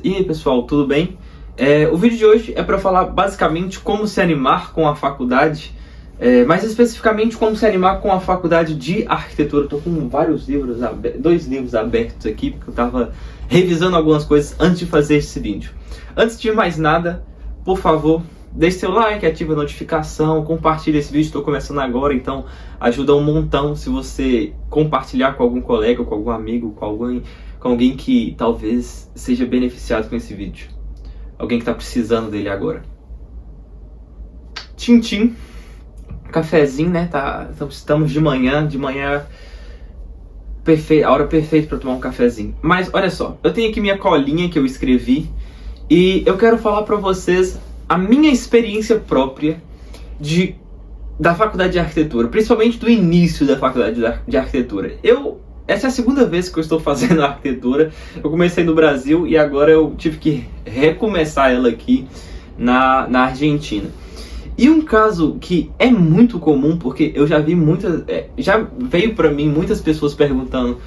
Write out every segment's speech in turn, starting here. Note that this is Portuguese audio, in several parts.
E aí pessoal, tudo bem? O vídeo de hoje é para falar basicamente como se animar com a faculdade, mais especificamente como se animar com a faculdade de arquitetura. Estou com vários livros, dois livros abertos aqui, porque eu estava revisando algumas coisas antes de fazer esse vídeo. Antes de mais nada, por favor, deixe seu like, ative a notificação, compartilhe esse vídeo. Estou começando agora, então ajuda um montão se você compartilhar com algum colega, com algum amigo, com alguém que talvez seja beneficiado com esse vídeo. Alguém que está precisando dele agora. Tchim, cafezinho, né? Estamos de manhã perfeito, a hora perfeita para tomar um cafezinho. Mas olha só, eu tenho aqui minha colinha que eu escrevi e eu quero falar para vocês a minha experiência própria da faculdade de arquitetura, principalmente do início da faculdade de arquitetura. Essa é a segunda vez que eu estou fazendo arquitetura. Eu comecei no Brasil e agora eu tive que recomeçar ela aqui na Argentina. E um caso que é muito comum, porque eu já vi já veio pra mim muitas pessoas perguntando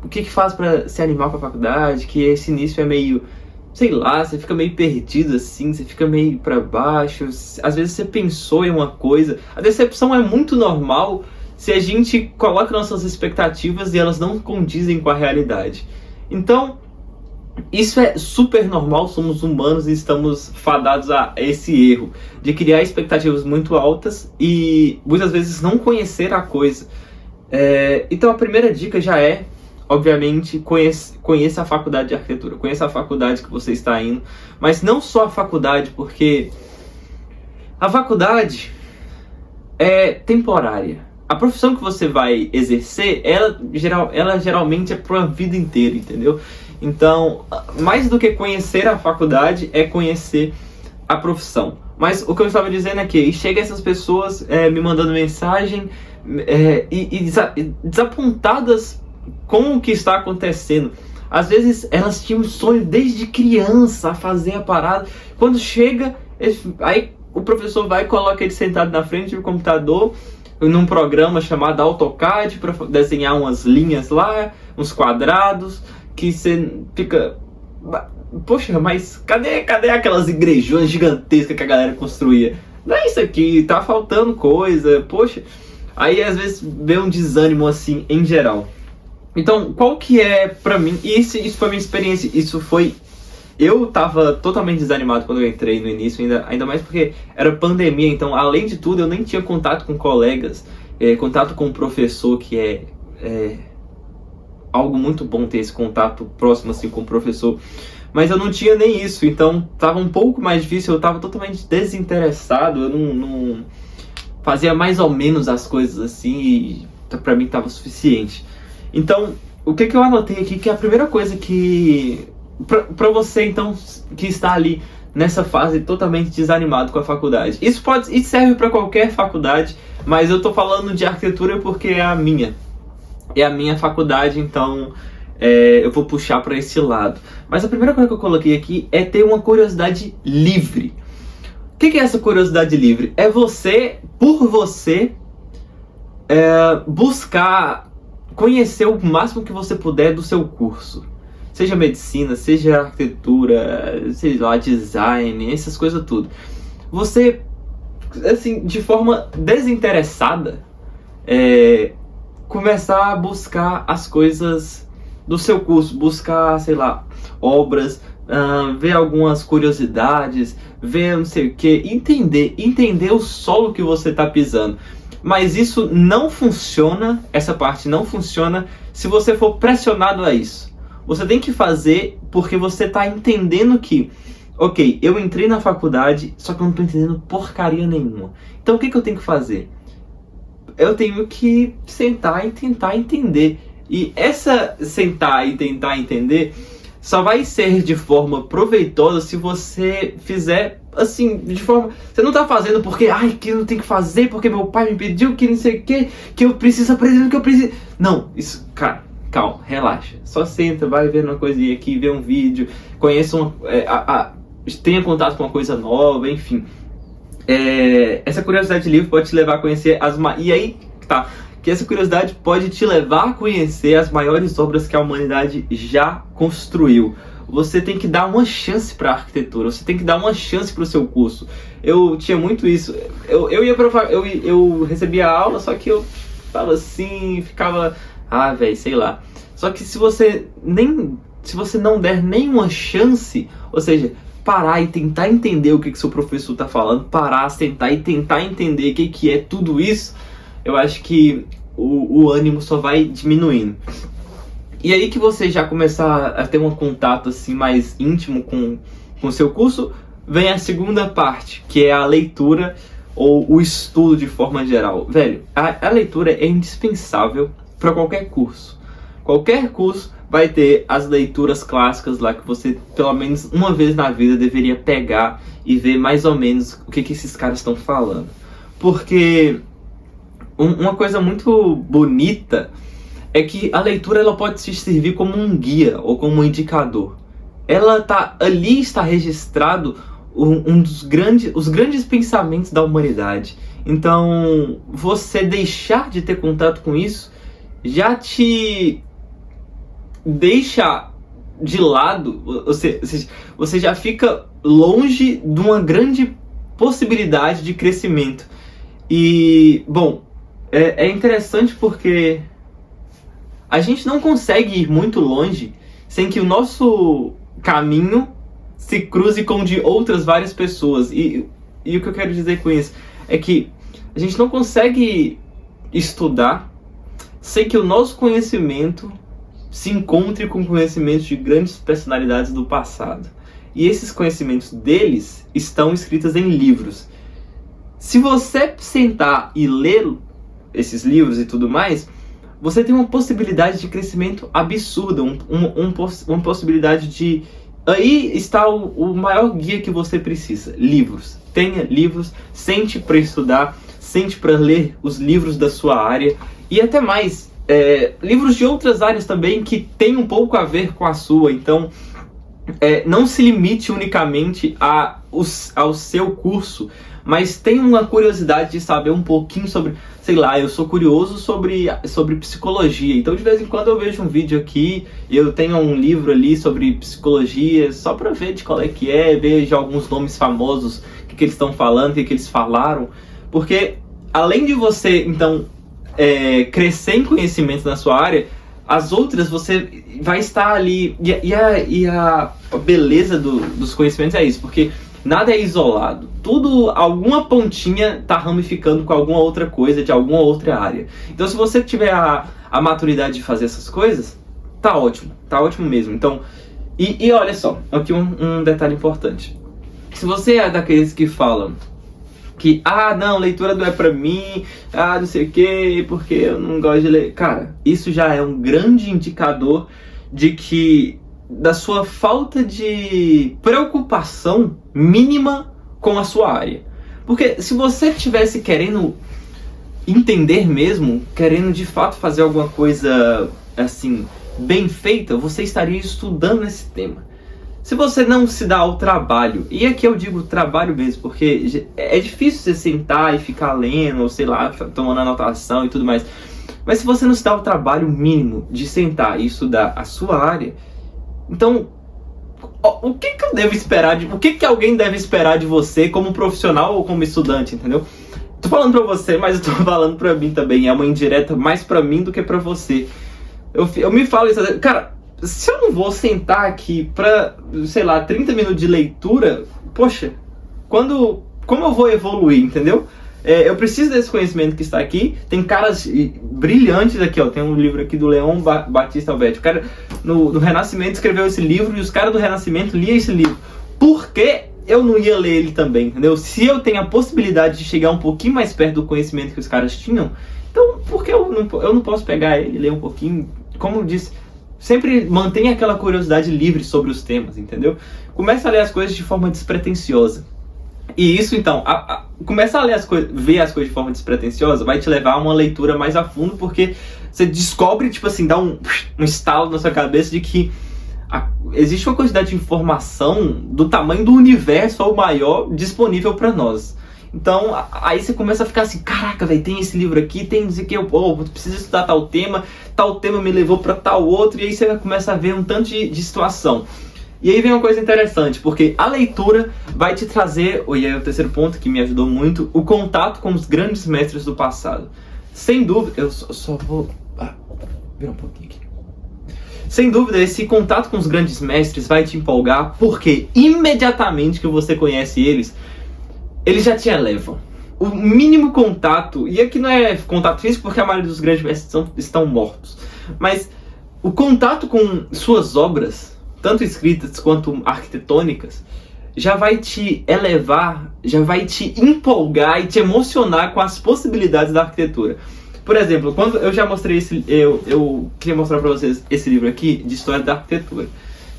o que faz pra se animar com a faculdade, que esse início é meio, sei lá, você fica meio perdido assim, você fica meio pra baixo, às vezes você pensou em uma coisa, a decepção é muito normal se a gente coloca nossas expectativas e elas não condizem com a realidade. Então, isso é super normal, somos humanos e estamos fadados a esse erro de criar expectativas muito altas e muitas vezes não conhecer a coisa. Então a primeira dica já é, obviamente, conheça a faculdade de arquitetura, conheça a faculdade que você está indo, mas não só a faculdade, porque a faculdade é temporária. A profissão que você vai exercer, ela geralmente é para a vida inteira, entendeu? Então, mais do que conhecer a faculdade, é conhecer a profissão. Mas o que eu estava dizendo é que chega essas pessoas me mandando mensagem desapontadas com o que está acontecendo. Às vezes elas tinham um sonho desde criança a fazer a parada. Quando chega, aí o professor vai e coloca ele sentado na frente do computador, num programa chamado AutoCAD, para desenhar umas linhas lá, uns quadrados, que você fica... Poxa, mas cadê aquelas igrejões gigantescas que a galera construía? Não é isso aqui, tá faltando coisa, poxa. Aí às vezes vê um desânimo assim, em geral. Então, qual que é pra mim... Isso foi minha experiência, eu tava totalmente desanimado quando eu entrei no início, ainda mais porque era pandemia, então além de tudo eu nem tinha contato com colegas, contato com o professor, que é algo muito bom ter esse contato próximo assim com o professor, mas eu não tinha nem isso, então tava um pouco mais difícil, eu tava totalmente desinteressado, eu não fazia mais ou menos as coisas assim e pra mim tava suficiente. Então, o que eu anotei aqui, que é a primeira coisa que... Pra você, então, que está ali nessa fase totalmente desanimado com a faculdade. Isso serve para qualquer faculdade, mas eu tô falando de arquitetura porque é a minha. É a minha faculdade, então eu vou puxar para esse lado. Mas a primeira coisa que eu coloquei aqui é ter uma curiosidade livre. O que é essa curiosidade livre? É você, por você, buscar conhecer o máximo que você puder do seu curso. Seja medicina, seja arquitetura, sei lá, design, essas coisas tudo. Você, assim, de forma desinteressada, começar a buscar as coisas do seu curso, buscar, sei lá, obras, ver algumas curiosidades, ver não sei o que, entender o solo que você está pisando. Mas isso não funciona, essa parte não funciona se você for pressionado a isso. Você tem que fazer porque você está entendendo que, ok, eu entrei na faculdade, só que eu não estou entendendo porcaria nenhuma. Então o que eu tenho que fazer? Eu tenho que sentar e tentar entender. E essa sentar e tentar entender só vai ser de forma proveitosa se você fizer assim, de forma... Você não está fazendo porque, que eu tenho que fazer, porque meu pai me pediu, que não sei o que eu preciso aprender o que eu preciso... Não, isso, cara... Calma, relaxa. Só senta, vai ver uma coisinha aqui, vê um vídeo, conheça tenha contato com uma coisa nova, enfim. Essa curiosidade livre pode te levar a conhecer e aí, tá. que essa curiosidade pode te levar a conhecer as maiores obras que a humanidade já construiu. você tem que dar uma chance para a arquitetura, você tem que dar uma chance para o seu curso. Eu tinha muito isso. Eu recebia a aula, só que eu tava assim, ficava, velho, sei lá. Só que se você não der nenhuma chance, ou seja, parar e tentar entender o que seu professor está falando, parar, sentar e tentar entender o que é tudo isso, eu acho que o ânimo só vai diminuindo. E aí que você já começar a ter um contato assim mais íntimo com o seu curso, vem a segunda parte, que é a leitura ou o estudo de forma geral. Velho, a leitura é indispensável para qualquer curso. Qualquer curso vai ter as leituras clássicas lá que você, pelo menos uma vez na vida, deveria pegar e ver mais ou menos o que esses caras estão falando. Porque uma coisa muito bonita é que a leitura ela pode se servir como um guia ou como um indicador. Ali está registrado os grandes pensamentos da humanidade. Então, você deixar de ter contato com isso já te deixa de lado, você já fica longe de uma grande possibilidade de crescimento. E, bom, é interessante porque a gente não consegue ir muito longe sem que o nosso caminho se cruze com o de outras várias pessoas. E o que eu quero dizer com isso é que a gente não consegue estudar sem que o nosso conhecimento se encontre com conhecimentos de grandes personalidades do passado. E esses conhecimentos deles estão escritos em livros. Se você sentar e ler esses livros e tudo mais, você tem uma possibilidade de crescimento absurda, uma possibilidade de... Aí está o maior guia que você precisa, livros. Tenha livros, sente para estudar, sente para ler os livros da sua área e até mais, livros de outras áreas também que tem um pouco a ver com a sua. Então, não se limite unicamente ao seu curso, mas tenha uma curiosidade de saber um pouquinho sobre, sei lá, eu sou curioso sobre psicologia, então de vez em quando eu vejo um vídeo aqui, eu tenho um livro ali sobre psicologia, só para ver de qual é que vejo alguns nomes famosos, o que eles estão falando, o que eles falaram, porque além de você, então, crescer em conhecimento na sua área, as outras você vai estar ali, e a beleza dos conhecimentos é isso, porque nada é isolado. Tudo, alguma pontinha tá ramificando com alguma outra coisa de alguma outra área. Então, se você tiver a maturidade de fazer essas coisas, tá ótimo mesmo. Então, e olha só, aqui um detalhe importante. Se você é daqueles que falam que, não, leitura não é pra mim, não sei o que, porque eu não gosto de ler. Cara, isso já é um grande indicador da sua falta de preocupação mínima com a sua área. Porque se você estivesse querendo entender mesmo, querendo de fato fazer alguma coisa assim, bem feita, você estaria estudando esse tema. Se você não se dá ao trabalho, e aqui eu digo trabalho mesmo, porque é difícil você sentar e ficar lendo, ou sei lá, tomando anotação e tudo mais. Mas se você não se dá o trabalho mínimo de sentar e estudar a sua área, então, o que eu devo esperar o que alguém deve esperar de você como profissional ou como estudante, entendeu? Tô falando pra você, mas eu tô falando pra mim também. É uma indireta mais pra mim do que pra você. Eu me falo isso, cara, se eu não vou sentar aqui pra, sei lá, 30 minutos de leitura, poxa, como eu vou evoluir, entendeu? Eu preciso desse conhecimento que está aqui. Tem caras brilhantes aqui, ó. Tem um livro aqui do Leon Batista Alberti. O cara no Renascimento escreveu esse livro e os caras do Renascimento liam esse livro. Por que eu não ia ler ele também, entendeu? Se eu tenho a possibilidade de chegar um pouquinho mais perto do conhecimento que os caras tinham, então por que eu não posso pegar ele e ler um pouquinho? Como eu disse, sempre mantenha aquela curiosidade livre sobre os temas, entendeu? Comece a ler as coisas de forma despretensiosa. E isso, então, começar a ler ver as coisas de forma despretensiosa vai te levar a uma leitura mais a fundo, porque você descobre, tipo assim, dá um estalo na sua cabeça de que existe uma quantidade de informação do tamanho do universo ou maior disponível para nós. Então, aí você começa a ficar assim, caraca, velho, tem esse livro aqui, tem não sei o que, eu preciso estudar tal tema me levou para tal outro, e aí você começa a ver um tanto de situação. E aí vem uma coisa interessante, porque a leitura vai te trazer, e aí é o terceiro ponto que me ajudou muito, o contato com os grandes mestres do passado. Sem dúvida, eu só vou... Vira um pouquinho aqui. Sem dúvida, esse contato com os grandes mestres vai te empolgar, porque imediatamente que você conhece eles já te elevam. O mínimo contato, e aqui não é contato físico porque a maioria dos grandes mestres estão mortos, mas o contato com suas obras, tanto escritas quanto arquitetônicas, já vai te elevar, já vai te empolgar e te emocionar com as possibilidades da arquitetura. Por exemplo, quando eu já mostrei eu queria mostrar para vocês esse livro aqui de história da arquitetura.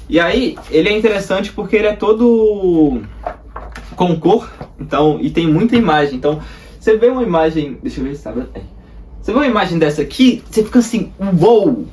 E aí, ele é interessante porque ele é todo com cor, então, e tem muita imagem. Então, você vê uma imagem, deixa eu ver se tá bem. Você vê uma imagem dessa aqui, você fica assim, uou!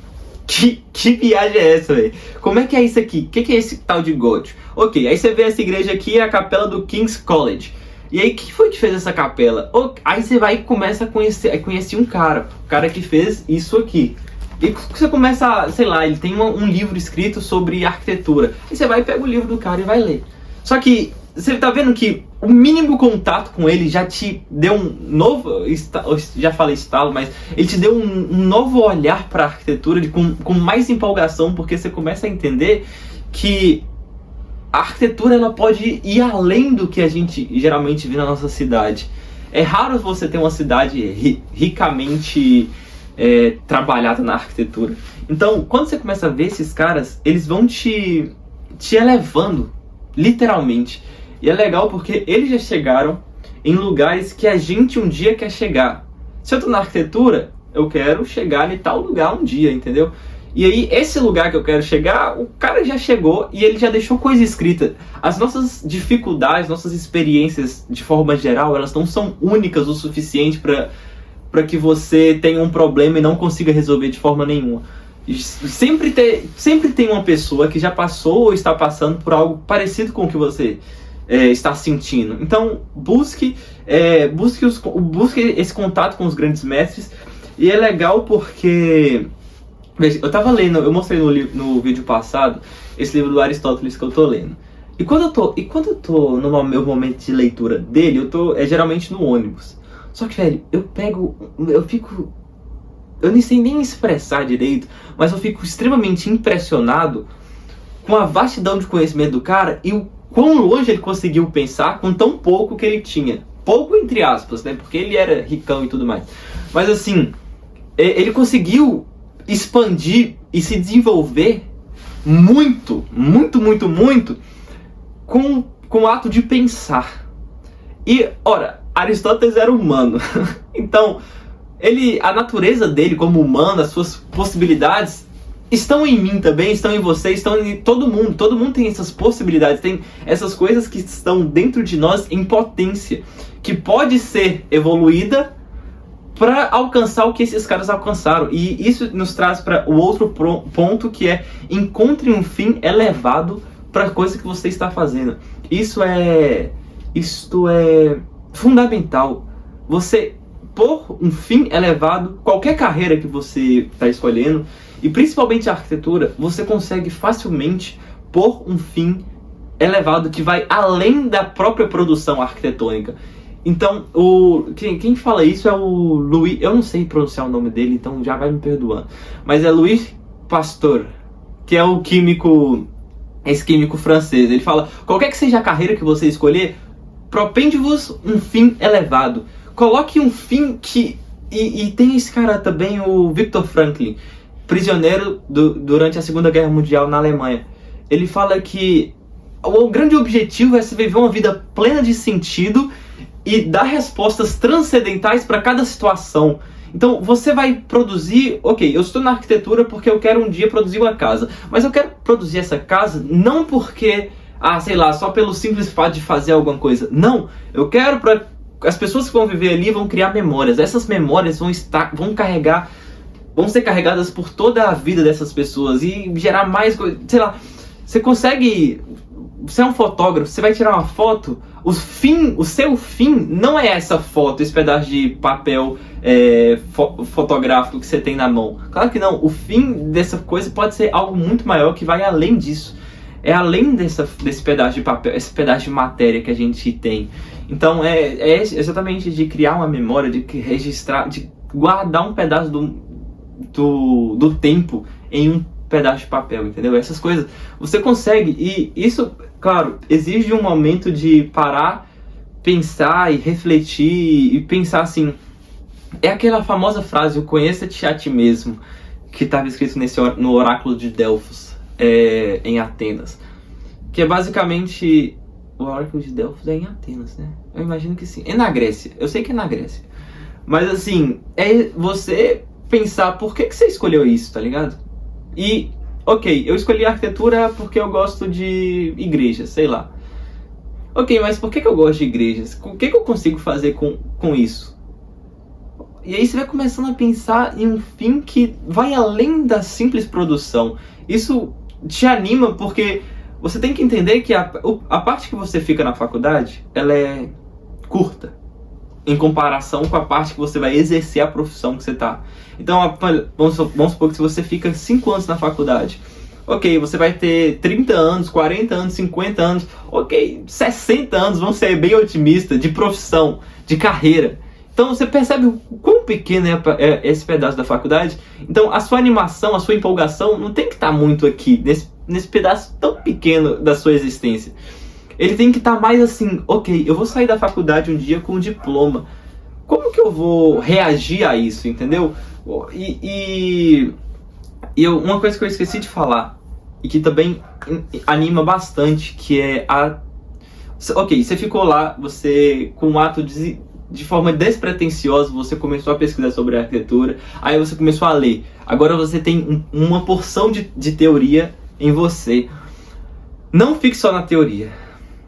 Que viagem é essa, velho? Como é que é isso aqui? O que é esse tal de gótico? Ok, aí você vê essa igreja aqui, é a capela do King's College. E aí, quem foi que fez essa capela? Aí você vai e começa a conhecer um cara. O cara que fez isso aqui. E você começa, sei lá, ele tem um livro escrito sobre arquitetura. E você vai e pega o livro do cara e vai ler. Só que você tá vendo que o mínimo contato com ele já te deu um novo... Já falei estalo, mas ele te deu um novo olhar para a arquitetura com mais empolgação, porque você começa a entender que a arquitetura ela pode ir além do que a gente geralmente vê na nossa cidade. É raro você ter uma cidade ricamente trabalhada na arquitetura. Então, quando você começa a ver esses caras, eles vão te elevando, literalmente. E é legal porque eles já chegaram em lugares que a gente um dia quer chegar. Se eu tô na arquitetura, eu quero chegar em tal lugar um dia, entendeu? E aí, esse lugar que eu quero chegar, o cara já chegou e ele já deixou coisa escrita. As nossas dificuldades, nossas experiências, de forma geral, elas não são únicas o suficiente para que você tenha um problema e não consiga resolver de forma nenhuma. Sempre tem uma pessoa que já passou ou está passando por algo parecido com o que você está sentindo. Então, busque esse contato com os grandes mestres. E é legal porque... Eu tava lendo, eu mostrei no vídeo passado esse livro do Aristóteles que eu tô lendo. E quando eu tô no meu momento de leitura dele, eu tô geralmente no ônibus. Só que, velho, eu nem sei nem expressar direito, mas eu fico extremamente impressionado com a vastidão de conhecimento do cara e o quão longe ele conseguiu pensar com tão pouco que ele tinha. Pouco entre aspas, né? Porque ele era ricão e tudo mais. Mas assim, ele conseguiu expandir e se desenvolver muito com o ato de pensar. E, ora, Aristóteles era humano. Então, a natureza dele como humano, as suas possibilidades estão em mim também, estão em você, estão em todo mundo. Todo mundo tem essas possibilidades, tem essas coisas que estão dentro de nós em potência, que pode ser evoluída para alcançar o que esses caras alcançaram. E isso nos traz para o outro ponto, que é: encontre um fim elevado para a coisa que você está fazendo. Isto é fundamental. Você pôr um fim elevado, qualquer carreira que você está escolhendo, e principalmente a arquitetura, você consegue facilmente pôr um fim elevado que vai além da própria produção arquitetônica. Então, quem fala isso é o Louis, eu não sei pronunciar o nome dele, então já vai me perdoando, mas é Louis Pasteur, que é esse químico francês. Ele fala: qualquer que seja a carreira que você escolher, propende-vos um fim elevado. Coloque um fim que... E tem esse cara também, o Viktor Frankl, prisioneiro durante a Segunda Guerra Mundial na Alemanha. Ele fala que o grande objetivo é se viver uma vida plena de sentido e dar respostas transcendentais para cada situação. Então você vai produzir, ok, eu estou na arquitetura porque eu quero um dia produzir uma casa, mas eu quero produzir essa casa não porque, sei lá, só pelo simples fato de fazer alguma coisa. Não, eu quero para as pessoas que vão viver ali vão criar memórias. Essas memórias vão ser carregadas por toda a vida dessas pessoas e gerar mais coisas, sei lá. Você é um fotógrafo, você vai tirar uma foto, o seu fim não é essa foto, esse pedaço de papel fotográfico que você tem na mão. Claro que não, o fim dessa coisa pode ser algo muito maior, que vai além disso. é além desse pedaço de papel, esse pedaço de matéria que a gente tem. Então é exatamente de criar uma memória, de registrar, de guardar um pedaço do tempo em um pedaço de papel, entendeu? Essas coisas você consegue, e isso, claro, exige um momento de parar, pensar e refletir e pensar assim. É aquela famosa frase, o conheça-te a ti mesmo, que estava escrito no oráculo de Delfos, em Atenas. Que é basicamente... O oráculo de Delfos é em Atenas, né? Eu imagino que sim. É na Grécia. Eu sei que é na Grécia. Mas assim, é você pensar por que você escolheu isso, tá ligado? E, ok, eu escolhi arquitetura porque eu gosto de igrejas, sei lá. Ok, mas por que eu gosto de igrejas? O que eu consigo fazer com isso? E aí você vai começando a pensar em um fim que vai além da simples produção. Isso te anima porque você tem que entender que a parte que você fica na faculdade, ela é curta em comparação com a parte que você vai exercer a profissão que você está. Então, vamos supor que se você fica 5 anos na faculdade, ok, você vai ter 30 anos, 40 anos, 50 anos, ok, 60 anos, vamos ser bem otimistas, de profissão, de carreira. Então você percebe o quão pequeno é esse pedaço da faculdade. Então a sua animação, a sua empolgação não tem que estar muito aqui, nesse pedaço tão pequeno da sua existência. Ele tem que estar mais assim, ok, eu vou sair da faculdade um dia com um diploma. Como que eu vou reagir a isso, entendeu? Uma coisa que eu esqueci de falar, e que também anima bastante, que é ok, você ficou lá, você com um ato de forma despretensiosa, você começou a pesquisar sobre arquitetura, aí você começou a ler. Agora você tem uma porção de teoria em você. Não fique só na teoria.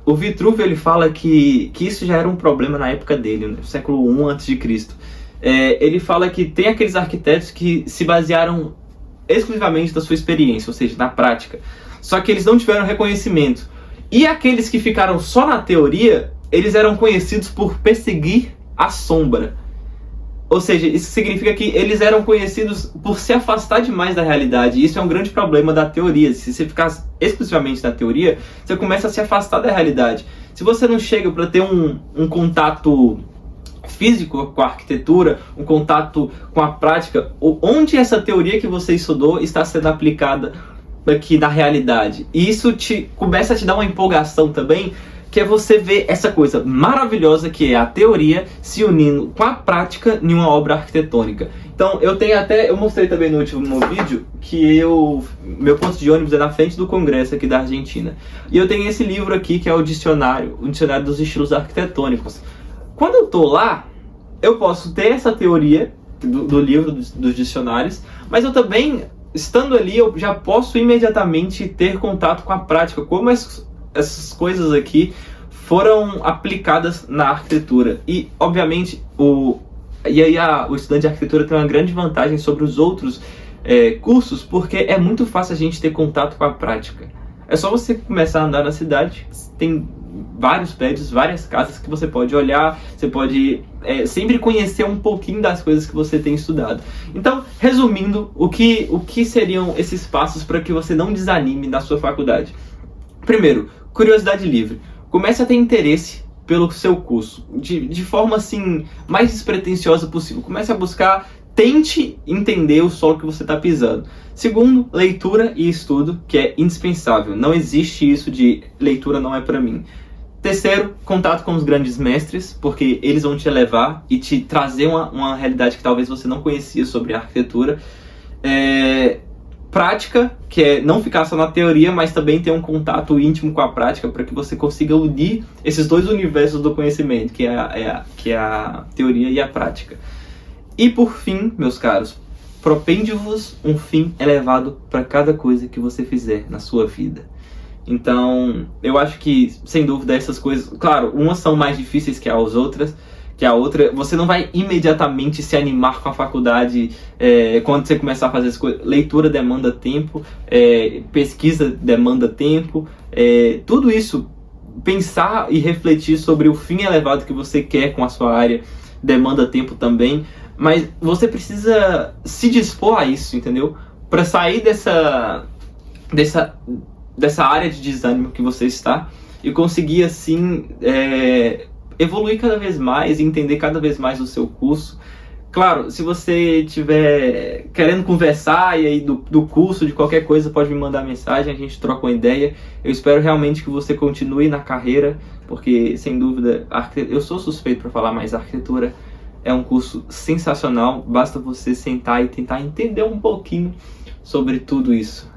O Vitruvio, ele fala que isso já era um problema na época dele, no século I a.C. Ele fala que tem aqueles arquitetos que se basearam exclusivamente da sua experiência, ou seja, na prática. Só que eles não tiveram reconhecimento. E aqueles que ficaram só na teoria, eles eram conhecidos por perseguir a sombra. Ou seja, isso significa que eles eram conhecidos por se afastar demais da realidade. E isso é um grande problema da teoria. Se você ficar exclusivamente na teoria, você começa a se afastar da realidade. Se você não chega para ter um contato físico com a arquitetura, um contato com a prática, onde essa teoria que você estudou está sendo aplicada aqui na realidade. E isso começa a te dar uma empolgação também, que é você ver essa coisa maravilhosa que é a teoria se unindo com a prática em uma obra arquitetônica. Então eu mostrei também no último vídeo que meu ponto de ônibus é na frente do Congresso aqui da Argentina. E eu tenho esse livro aqui que é o Dicionário dos Estilos Arquitetônicos. Quando eu tô lá, eu posso ter essa teoria do livro dos dicionários, mas eu também, estando ali, eu já posso imediatamente ter contato com a prática, como essas coisas aqui foram aplicadas na arquitetura. E, obviamente, o estudante de arquitetura tem uma grande vantagem sobre os outros cursos, porque é muito fácil a gente ter contato com a prática. É só você começar a andar na cidade, tem vários prédios, várias casas que você pode olhar, você pode sempre conhecer um pouquinho das coisas que você tem estudado. Então, resumindo, o que seriam esses passos para que você não desanime na sua faculdade? Primeiro, curiosidade livre. Comece a ter interesse pelo seu curso, de forma assim, mais despretensiosa possível. Comece a buscar, tente entender o solo que você está pisando. Segundo, leitura e estudo, que é indispensável. Não existe isso de leitura não é para mim. Terceiro, contato com os grandes mestres, porque eles vão te levar e te trazer uma realidade que talvez você não conhecia sobre a arquitetura. Prática, que é não ficar só na teoria, mas também ter um contato íntimo com a prática, para que você consiga unir esses dois universos do conhecimento, que é a teoria e a prática. E por fim, meus caros, propende-vos um fim elevado para cada coisa que você fizer na sua vida. Então, eu acho que, sem dúvida, essas coisas... Claro, umas são mais difíceis que as outras, que a outra... Você não vai imediatamente se animar com a faculdade quando você começar a fazer as coisas. Leitura demanda tempo, pesquisa demanda tempo, tudo isso, pensar e refletir sobre o fim elevado que você quer com a sua área demanda tempo também. Mas você precisa se dispor a isso, entendeu? Para sair dessa área de desânimo que você está e conseguir assim evoluir cada vez mais e entender cada vez mais o seu curso. Claro, se você estiver querendo conversar e aí do curso, de qualquer coisa, pode me mandar mensagem, a gente troca uma ideia. Eu espero realmente que você continue na carreira, porque, sem dúvida, eu sou suspeito para falar, mas a arquitetura é um curso sensacional. Basta você sentar e tentar entender um pouquinho sobre tudo isso.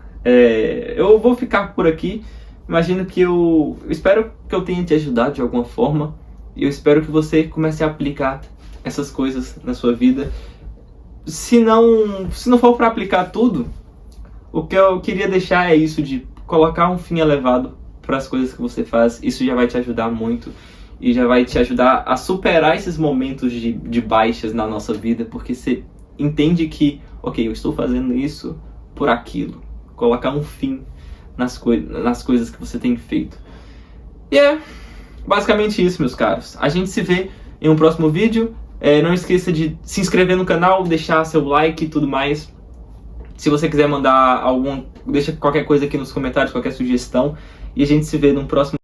Eu vou ficar por aqui. Imagino que eu espero que eu tenha te ajudado de alguma forma. E eu espero que você comece a aplicar essas coisas na sua vida. Se não for para aplicar tudo, o que eu queria deixar é isso, de colocar um fim elevado para as coisas que você faz. Isso já vai te ajudar muito e já vai te ajudar a superar esses momentos de baixas na nossa vida, porque você entende que, ok, eu estou fazendo isso por aquilo. Colocar um fim nas coisas que você tem feito. E é basicamente isso, meus caros. A gente se vê em um próximo vídeo. Não esqueça de se inscrever no canal, deixar seu like e tudo mais. Se você quiser mandar deixa qualquer coisa aqui nos comentários, qualquer sugestão. E a gente se vê no próximo